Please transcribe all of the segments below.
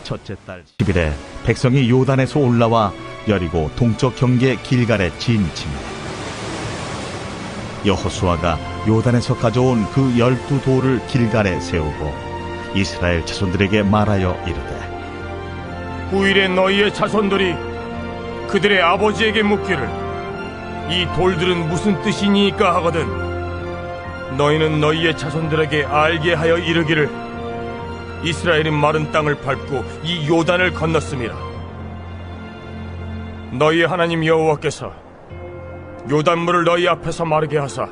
첫째 달 10일에 백성이 요단에서 올라와 여리고 동쪽 경계 길갈에 진침니다. 여호수아가 요단에서 가져온 그 12돌을 길갈에 세우고 이스라엘 자손들에게 말하여 이르되 후일에 너희의 자손들이 그들의 아버지에게 묻기를 이 돌들은 무슨 뜻이니까 하거든 너희는 너희의 자손들에게 알게 하여 이르기를 이스라엘이 마른 땅을 밟고 이 요단을 건넜음이라. 너희의 하나님 여호와께서 요단물을 너희 앞에서 마르게 하사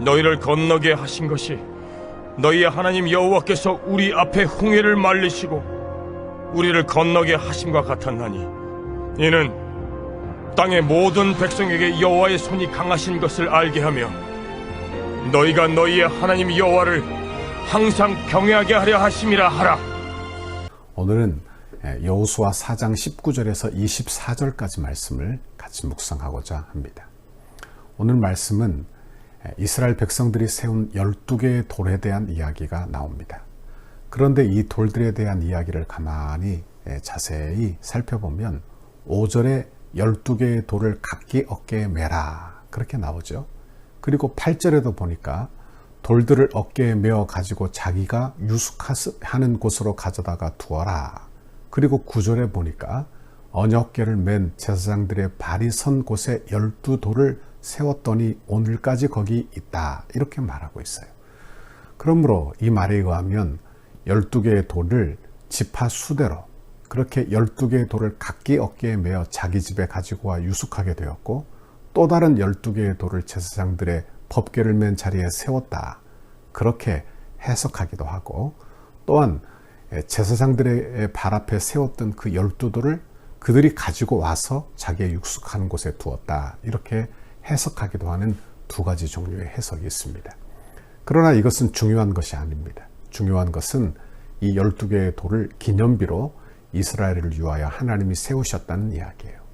너희를 건너게 하신 것이 너희의 하나님 여호와께서 우리 앞에 홍해를 말리시고 우리를 건너게 하심과 같았나니 이는 땅의 모든 백성에게 여호와의 손이 강하신 것을 알게 하며 너희가 너희의 하나님 여호와를 항상 경외하게 하려 하심이라 하라. 오늘은 여호수아 4장 19절에서 24절까지 말씀을 같이 묵상하고자 합니다. 오늘 말씀은 이스라엘 백성들이 세운 12개의 돌에 대한 이야기가 나옵니다. 그런데 이 돌들에 대한 이야기를 가만히 자세히 살펴보면 5절에 12개의 돌을 각기 어깨에 매라 그렇게 나오죠. 그리고 8절에도 보니까 돌들을 어깨에 메어 가지고 자기가 유숙하는 곳으로 가져다가 두어라. 그리고 9절에 보니까 언약궤를 맨 제사장들의 발이 선 곳에 12돌을 세웠더니 오늘까지 거기 있다. 이렇게 말하고 있어요. 그러므로 이 말에 의하면 12개의 돌을 지파 수대로 그렇게 12개의 돌을 각기 어깨에 메어 자기 집에 가지고 와 유숙하게 되었고 또 다른 12개의 돌을 제사장들의 법궤를 맨 자리에 세웠다. 그렇게 해석하기도 하고 또한 제사장들의 발 앞에 세웠던 그 12돌을 그들이 가지고 와서 자기의 육숙하는 곳에 두었다. 이렇게 해석하기도 하는 두 가지 종류의 해석이 있습니다. 그러나 이것은 중요한 것이 아닙니다. 중요한 것은 이 12개의 돌을 기념비로 이스라엘을 위하여 하나님이 세우셨다는 이야기예요.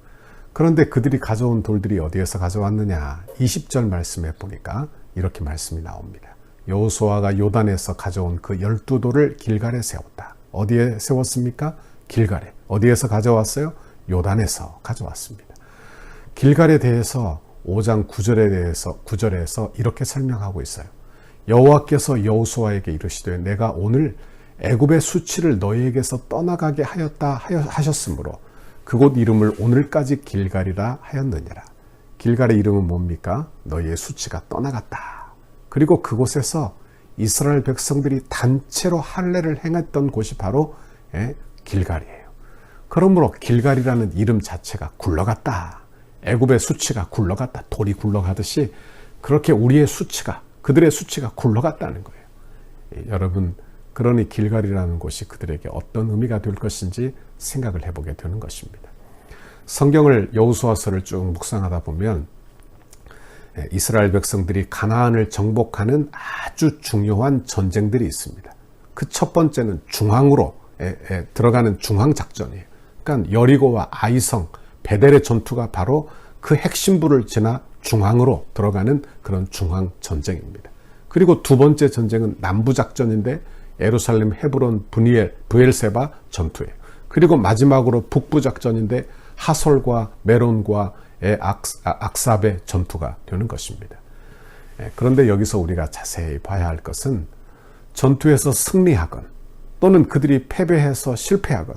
그런데 그들이 가져온 돌들이 어디에서 가져왔느냐? 20절 말씀에 보니까 이렇게 말씀이 나옵니다. 여호수아가 요단에서 가져온 그 12돌을 길갈에 세웠다. 어디에 세웠습니까? 길갈에. 어디에서 가져왔어요? 요단에서 가져왔습니다. 길갈에 대해서 5장 9절에서 이렇게 설명하고 있어요. 여호와께서 여호수아에게 이르시되 내가 오늘 애굽의 수치를 너희에게서 떠나가게 하셨으므로 그곳 이름을 오늘까지 길갈이라 하였느니라. 길갈의 이름은 뭡니까? 너희의 수치가 떠나갔다. 그리고 그곳에서 이스라엘 백성들이 단체로 할례를 행했던 곳이 바로 길갈이에요. 그러므로 길갈이라는 이름 자체가 굴러갔다. 애굽의 수치가 굴러갔다. 돌이 굴러가듯이 그렇게 우리의 수치가 그들의 수치가 굴러갔다는 거예요. 여러분 그러니 길갈이라는 곳이 그들에게 어떤 의미가 될 것인지 생각을 해보게 되는 것입니다. 성경을 여호수아서를 쭉 묵상하다 보면 이스라엘 백성들이 가나안을 정복하는 아주 중요한 전쟁들이 있습니다. 그 첫 번째는 중앙으로 들어가는 중앙작전이에요. 그러니까 여리고와 아이성, 베델의 전투가 바로 그 핵심부를 지나 중앙으로 들어가는 그런 중앙전쟁입니다. 그리고 두 번째 전쟁은 남부작전인데 예루살렘, 헤브론, 브엘세바 전투예요. 그리고 마지막으로 북부작전인데 하솔과 메론과 악삽의 전투가 되는 것입니다. 그런데 여기서 우리가 자세히 봐야 할 것은 전투에서 승리하건 또는 그들이 패배해서 실패하건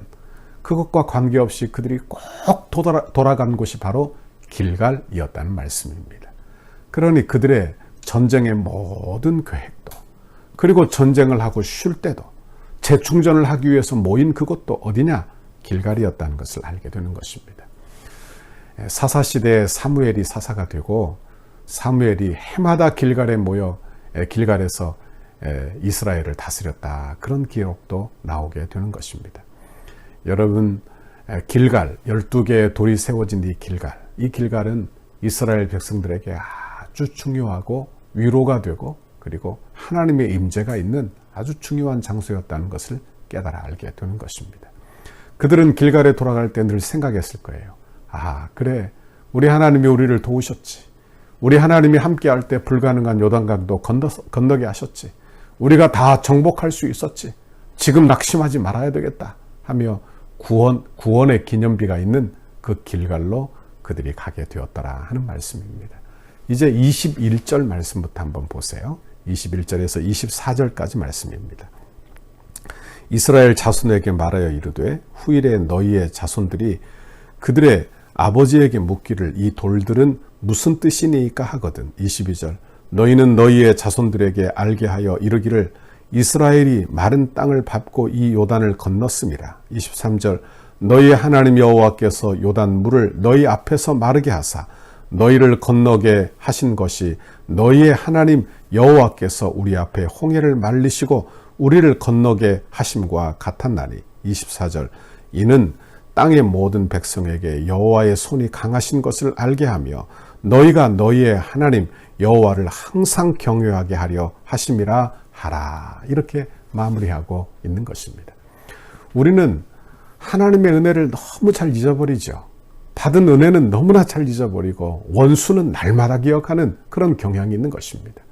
그것과 관계없이 그들이 꼭 돌아간 곳이 바로 길갈이었다는 말씀입니다. 그러니 그들의 전쟁의 모든 계획도 그리고 전쟁을 하고 쉴 때도 재충전을 하기 위해서 모인 그곳도 어디냐? 길갈이었다는 것을 알게 되는 것입니다. 사사시대에 사무엘이 사사가 되고 사무엘이 해마다 길갈에 모여 길갈에서 이스라엘을 다스렸다. 그런 기록도 나오게 되는 것입니다. 여러분 길갈 12개의 돌이 세워진 이 길갈은 이스라엘 백성들에게 아주 중요하고 위로가 되고 그리고 하나님의 임재가 있는 아주 중요한 장소였다는 것을 깨달아 알게 되는 것입니다. 그들은 길갈에 돌아갈 때 늘 생각했을 거예요. 그래 우리 하나님이 우리를 도우셨지. 우리 하나님이 함께할 때 불가능한 요단강도 건너게 하셨지. 우리가 다 정복할 수 있었지. 지금 낙심하지 말아야 되겠다. 하며 구원의 기념비가 있는 그 길갈로 그들이 가게 되었더라 하는 말씀입니다. 이제 21절 말씀부터 한번 보세요. 21절에서 24절까지 말씀입니다. 이스라엘 자손에게 말하여 이르되 후일에 너희의 자손들이 그들의 아버지에게 묻기를 이 돌들은 무슨 뜻이니까 하거든. 22절 너희는 너희의 자손들에게 알게 하여 이르기를 이스라엘이 마른 땅을 밟고 이 요단을 건넜음이라. 23절 너희의 하나님 여호와께서 요단 물을 너희 앞에서 마르게 하사 너희를 건너게 하신 것이 너희의 하나님 여호와께서 우리 앞에 홍해를 말리시고 우리를 건너게 하심과 같았나니. 24절 이는 땅의 모든 백성에게 여호와의 손이 강하신 것을 알게 하며 너희가 너희의 하나님 여호와를 항상 경외하게 하려 하심이라 하라. 이렇게 마무리하고 있는 것입니다. 우리는 하나님의 은혜를 너무 잘 잊어버리죠. 받은 은혜는 너무나 잘 잊어버리고 원수는 날마다 기억하는 그런 경향이 있는 것입니다.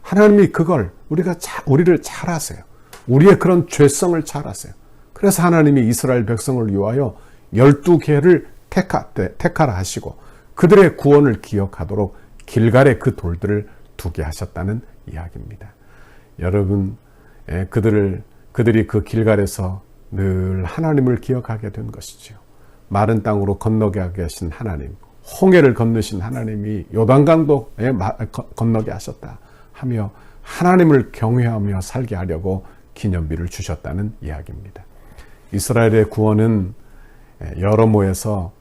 하나님이 그걸 우리를 잘 아세요. 우리의 그런 죄성을 잘 아세요. 그래서 하나님이 이스라엘 백성을 위하여 12개를 택하라 하시고 그들의 구원을 기억하도록 길갈에 그 돌들을 두게 하셨다는 이야기입니다. 여러분, 그들이 그 길갈에서 늘 하나님을 기억하게 된 것이죠. 마른 땅으로 건너게 하신 하나님, 홍해를 건너신 하나님이 요단강도 건너게 하셨다 하며 하나님을 경외하며 살게 하려고 기념비를 주셨다는 이야기입니다. 이스라엘의 구원은 여러 면에서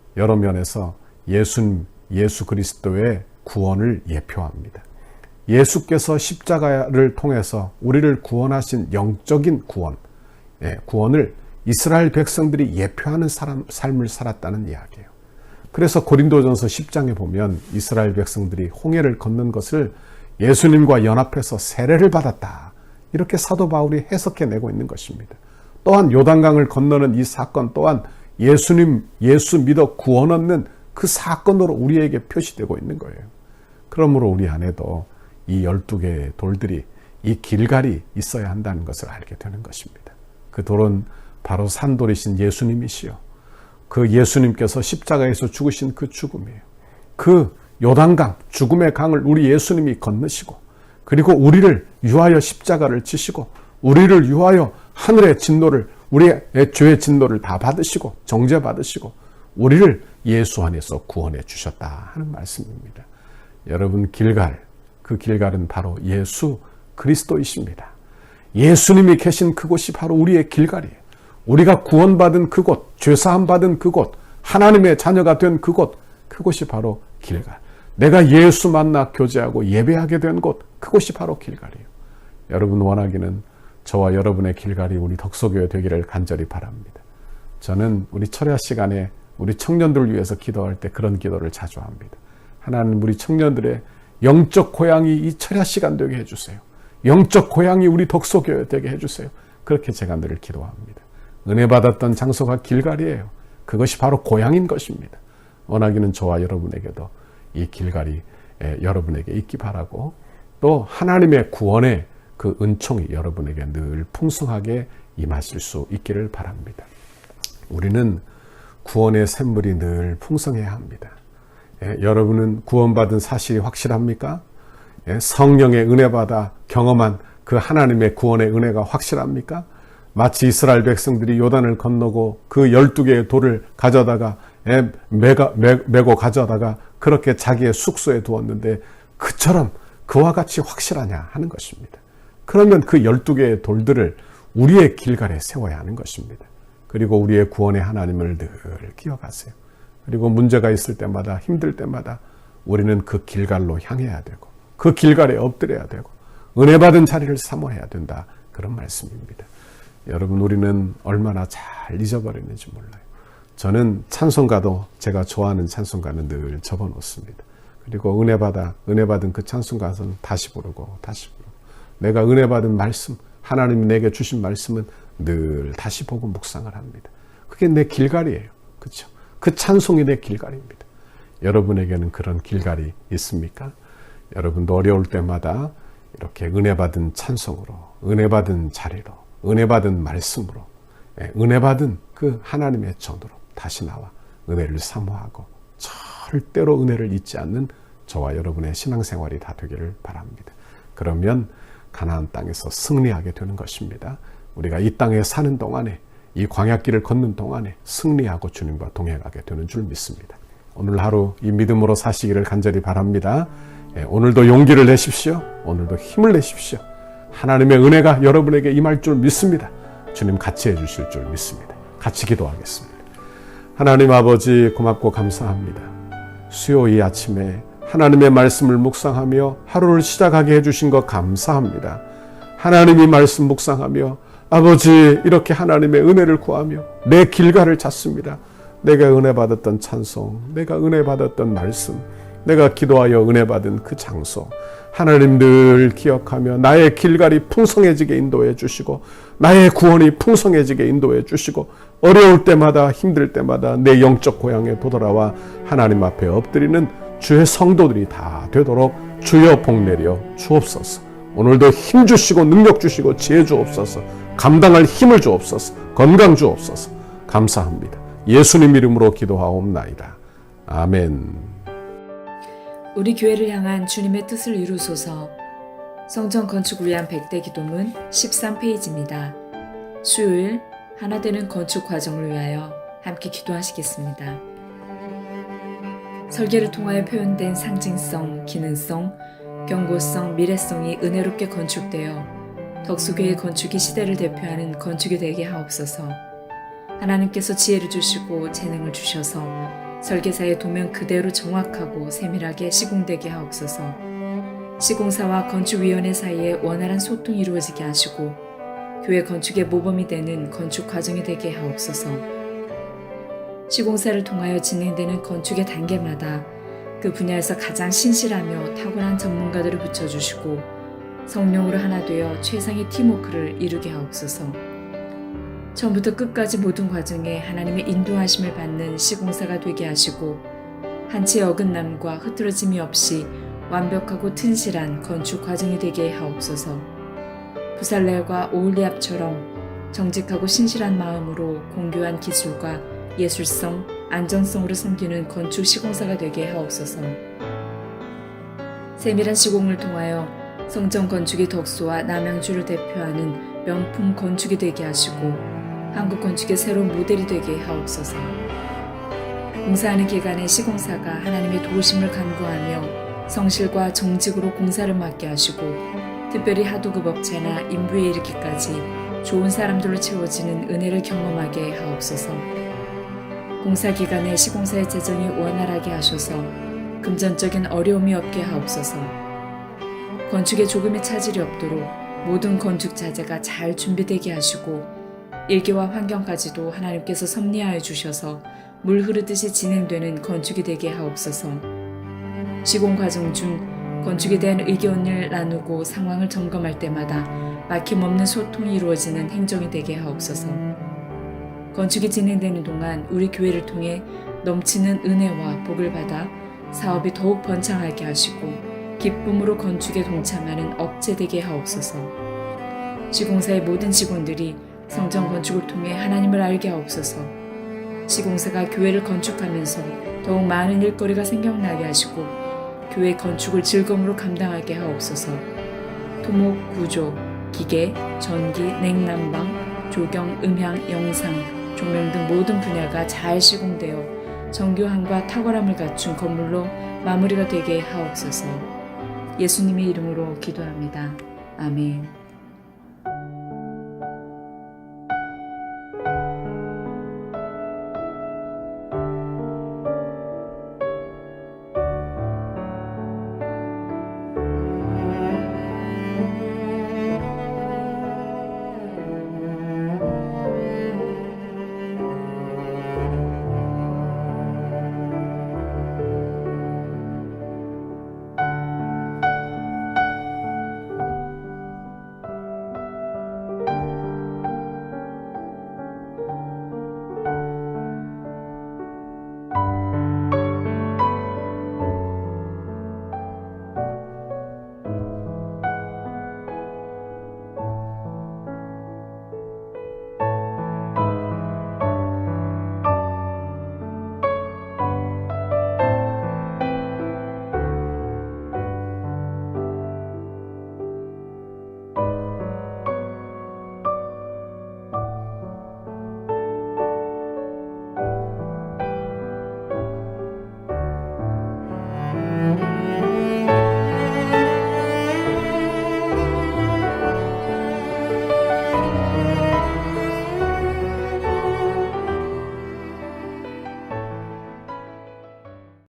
예수 그리스도의 구원을 예표합니다. 예수께서 십자가를 통해서 우리를 구원하신 영적인 구원을 이스라엘 백성들이 예표하는 삶을 살았다는 이야기예요. 그래서 고린도전서 10장에 보면 이스라엘 백성들이 홍해를 건넌 것을 예수님과 연합해서 세례를 받았다. 이렇게 사도 바울이 해석해내고 있는 것입니다. 또한 요단강을 건너는 이 사건 또한 예수 믿어 구원 얻는 그 사건으로 우리에게 표시되고 있는 거예요. 그러므로 우리 안에도 이 12개의 돌들이 이 길갈이 있어야 한다는 것을 알게 되는 것입니다. 그 돌은 바로 산돌이신 예수님이시요. 그 예수님께서 십자가에서 죽으신 그 죽음이에요. 그 요단강, 죽음의 강을 우리 예수님이 건너시고 그리고 우리를 위하여 십자가를 지시고 우리를 위하여 하늘의 진노를 우리의 죄의 진노를 다 받으시고 정죄받으시고 우리를 예수 안에서 구원해 주셨다 하는 말씀입니다. 여러분 그 길갈은 바로 예수 그리스도이십니다. 예수님이 계신 그곳이 바로 우리의 길갈이에요. 우리가 구원받은 그곳, 죄사함 받은 그곳, 하나님의 자녀가 된 그곳이 바로 길갈. 내가 예수 만나 교제하고 예배하게 된 곳, 그곳이 바로 길갈이에요. 여러분 원하기는 저와 여러분의 길갈이 우리 덕소교회 되기를 간절히 바랍니다. 저는 우리 철야 시간에 우리 청년들을 위해서 기도할 때 그런 기도를 자주 합니다. 하나님 우리 청년들의 영적 고향이 이 철야 시간 되게 해주세요. 영적 고향이 우리 덕소교회 되게 해주세요. 그렇게 제가 늘 기도합니다. 은혜 받았던 장소가 길갈이에요. 그것이 바로 고향인 것입니다. 원하기는 저와 여러분에게도 이 길갈이 여러분에게 있기 바라고 또 하나님의 구원의 그 은총이 여러분에게 늘 풍성하게 임하실 수 있기를 바랍니다. 우리는 구원의 샘물이 늘 풍성해야 합니다. 여러분은 구원받은 사실이 확실합니까? 성령의 은혜 받아 경험한 그 하나님의 구원의 은혜가 확실합니까? 마치 이스라엘 백성들이 요단을 건너고 그 12개의 돌을 가져다가 메고 가져다가 그렇게 자기의 숙소에 두었는데 그처럼 그와 같이 확실하냐 하는 것입니다. 그러면 그 12개의 돌들을 우리의 길갈에 세워야 하는 것입니다. 그리고 우리의 구원의 하나님을 늘 기억하세요. 그리고 문제가 있을 때마다 힘들 때마다 우리는 그 길갈로 향해야 되고 그 길갈에 엎드려야 되고 은혜 받은 자리를 사모해야 된다. 그런 말씀입니다. 여러분 우리는 얼마나 잘 잊어버렸는지 몰라요. 저는 찬송가도 제가 좋아하는 찬송가는 늘 접어놓습니다. 그리고 은혜 받은 그 찬송가는 다시 부르고 내가 은혜 받은 말씀 하나님이 내게 주신 말씀은 늘 다시 보고 묵상을 합니다. 그게 내 길갈이에요. 그렇죠? 그 찬송이 내 길갈입니다. 여러분에게는 그런 길갈이 있습니까? 여러분도 어려울 때마다 이렇게 은혜 받은 찬송으로 은혜 받은 자리로 은혜 받은 말씀으로 은혜 받은 그 하나님의 전으로 다시 나와 은혜를 사모하고 절대로 은혜를 잊지 않는 저와 여러분의 신앙생활이 다 되기를 바랍니다. 그러면 가나안 땅에서 승리하게 되는 것입니다. 우리가 이 땅에 사는 동안에, 이 광야길을 걷는 동안에 승리하고 주님과 동행하게 되는 줄 믿습니다. 오늘 하루 이 믿음으로 사시기를 간절히 바랍니다. 오늘도 용기를 내십시오. 오늘도 힘을 내십시오. 하나님의 은혜가 여러분에게 임할 줄 믿습니다. 주님 같이 해주실 줄 믿습니다. 같이 기도하겠습니다. 하나님 아버지 고맙고 감사합니다. 수요 이 아침에 하나님의 말씀을 묵상하며 하루를 시작하게 해주신 것 감사합니다. 하나님이 말씀 묵상하며 아버지 이렇게 하나님의 은혜를 구하며 내 길가를 찾습니다. 내가 은혜 받았던 찬송, 내가 은혜 받았던 말씀, 내가 기도하여 은혜 받은 그 장소 하나님 늘 기억하며 나의 길갈이 풍성해지게 인도해 주시고 나의 구원이 풍성해지게 인도해 주시고 어려울 때마다 힘들 때마다 내 영적 고향에 도돌아와 하나님 앞에 엎드리는 주의 성도들이 다 되도록 주여 복 내려 주옵소서. 오늘도 힘 주시고 능력 주시고 지혜 주옵소서. 감당할 힘을 주옵소서. 건강 주옵소서. 감사합니다. 예수님 이름으로 기도하옵나이다. 아멘. 우리 교회를 향한 주님의 뜻을 이루소서. 성전 건축을 위한 100대 기도문 13페이지입니다. 수요일 하나 되는 건축 과정을 위하여 함께 기도하시겠습니다. 설계를 통하여 표현된 상징성, 기능성, 경고성, 미래성이 은혜롭게 건축되어 덕수교의 건축이 시대를 대표하는 건축이 되게 하옵소서. 하나님께서 지혜를 주시고 재능을 주셔서 설계사의 도면 그대로 정확하고 세밀하게 시공되게 하옵소서. 시공사와 건축위원회 사이에 원활한 소통이 이루어지게 하시고 교회 건축의 모범이 되는 건축 과정이 되게 하옵소서. 시공사를 통하여 진행되는 건축의 단계마다 그 분야에서 가장 신실하며 탁월한 전문가들을 붙여주시고 성령으로 하나 되어 최상의 팀워크를 이루게 하옵소서. 처음부터 끝까지 모든 과정에 하나님의 인도하심을 받는 시공사가 되게 하시고 한치의 어긋남과 흐트러짐이 없이 완벽하고 튼실한 건축 과정이 되게 하옵소서. 부살렐과 오홀리압처럼 정직하고 신실한 마음으로 공교한 기술과 예술성, 안정성으로 섬기는 건축 시공사가 되게 하옵소서. 세밀한 시공을 통하여 성전 건축의 덕소와 남양주를 대표하는 명품 건축이 되게 하시고 한국 건축의 새로운 모델이 되게 하옵소서. 공사하는 기간에 시공사가 하나님의 도우심을 간구하며 성실과 정직으로 공사를 맡게 하시고 특별히 하도급 업체나 인부에 이르기까지 좋은 사람들로 채워지는 은혜를 경험하게 하옵소서. 공사 기간에 시공사의 재정이 원활하게 하셔서 금전적인 어려움이 없게 하옵소서. 건축에 조금의 차질이 없도록 모든 건축 자재가 잘 준비되게 하시고 일기와 환경까지도 하나님께서 섭리하여 주셔서 물 흐르듯이 진행되는 건축이 되게 하옵소서. 시공 과정 중 건축에 대한 의견을 나누고 상황을 점검할 때마다 막힘없는 소통이 이루어지는 행정이 되게 하옵소서. 건축이 진행되는 동안 우리 교회를 통해 넘치는 은혜와 복을 받아 사업이 더욱 번창하게 하시고 기쁨으로 건축에 동참하는 업체 되게 하옵소서. 시공사의 모든 직원들이 성전 건축을 통해 하나님을 알게 하옵소서. 시공사가 교회를 건축하면서 더욱 많은 일거리가 생겨나게 하시고 교회 건축을 즐거움으로 감당하게 하옵소서. 토목, 구조, 기계, 전기, 냉난방, 조경, 음향, 영상, 조명 등 모든 분야가 잘 시공되어 정교함과 탁월함을 갖춘 건물로 마무리가 되게 하옵소서. 예수님의 이름으로 기도합니다. 아멘.